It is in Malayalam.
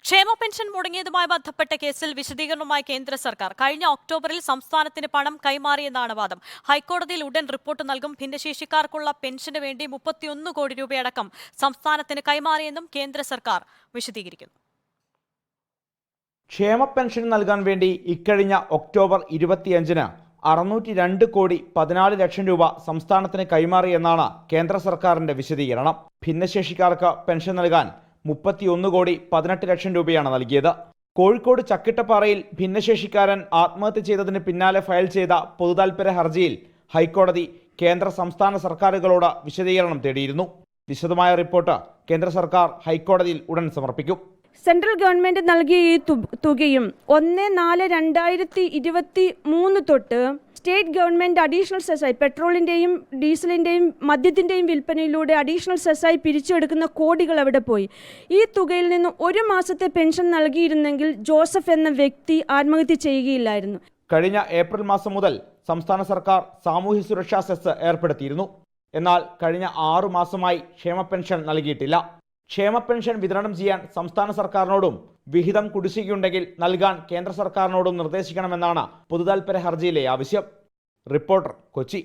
ക്ഷേമ പെൻഷൻ മുടങ്ങിയതുമായി ബന്ധപ്പെട്ട കേസിൽ വിശദീകരണവുമായി കേന്ദ്ര സർക്കാർ. കഴിഞ്ഞ ഒക്ടോബറിൽ സംസ്ഥാനത്തിന് പണം കൈമാറിയെന്നാണ് വാദം. ഹൈക്കോടതിയിൽ ഉടൻ റിപ്പോർട്ട് നൽകും. ഭിന്നശേഷിക്കാർക്കുള്ള പെൻഷന് വേണ്ടി 31 കോടി രൂപയടക്കം സംസ്ഥാനത്തിന് കൈമാറിയെന്നും കേന്ദ്ര സർക്കാർ വിശദീകരിക്കുന്നു. ക്ഷേമ പെൻഷൻ നൽകാൻ വേണ്ടി ഇക്കഴിഞ്ഞ ഒക്ടോബർ 25-ന് 602 കോടി 14 ലക്ഷം രൂപ സംസ്ഥാനത്തിന് കൈമാറിയെന്നാണ് കേന്ദ്ര സർക്കാരിന്റെ വിശദീകരണം. ഭിന്നശേഷിക്കാർക്ക് പെൻഷൻ നൽകാൻ 31 കോടി 18 ലക്ഷം രൂപയാണ് നൽകിയത്. കോഴിക്കോട് ചക്കിട്ടപ്പാറയിൽ ഭിന്നശേഷിക്കാരൻ ആത്മഹത്യ ചെയ്തതിന് പിന്നാലെ ഫയൽ ചെയ്ത പൊതുതാൽപര്യ ഹർജിയിൽ ഹൈക്കോടതി കേന്ദ്ര സംസ്ഥാന സർക്കാരുകളോട് വിശദീകരണം തേടിയിരുന്നു. വിശദമായ റിപ്പോർട്ട് കേന്ദ്ര സർക്കാർ ഹൈക്കോടതിയിൽ ഉടൻ സമർപ്പിക്കും. സെൻട്രൽ ഗവൺമെൻറ് നൽകിയ ഈ തുകയും 1/4/2023 തൊട്ട് സ്റ്റേറ്റ് ഗവൺമെൻറ് അഡീഷണൽ സെസ്സായി പെട്രോളിൻ്റെയും ഡീസലിൻ്റെയും മദ്യത്തിൻ്റെയും വിൽപ്പനയിലൂടെ അഡീഷണൽ സെസ്സായി പിരിച്ചെടുക്കുന്ന കോടികൾ അവിടെ പോയി. ഈ തുകയിൽ നിന്ന് ഒരു മാസത്തെ പെൻഷൻ നൽകിയിരുന്നെങ്കിൽ ജോസഫ് എന്ന വ്യക്തി ആത്മഹത്യ ചെയ്യുകയില്ലായിരുന്നു. കഴിഞ്ഞ ഏപ്രിൽ മാസം മുതൽ സംസ്ഥാന സർക്കാർ സാമൂഹ്യ സുരക്ഷാ സെസ് ഏർപ്പെടുത്തിയിരുന്നു. എന്നാൽ കഴിഞ്ഞ 6 മാസമായി ക്ഷേമ പെൻഷൻ നൽകിയിട്ടില്ല. ക്ഷേമ പെൻഷൻ വിതരണം ചെയ്യാൻ സംസ്ഥാന സർക്കാരിനോടും വിഹിതം കുടിശ്ശികയുണ്ടെങ്കിൽ നൽകാൻ കേന്ദ്ര സർക്കാരിനോടും നിർദ്ദേശിക്കണമെന്നാണ് പൊതുതാൽപര്യ ഹർജിയിലെ ആവശ്യം. റിപ്പോർട്ടർ, കൊച്ചി.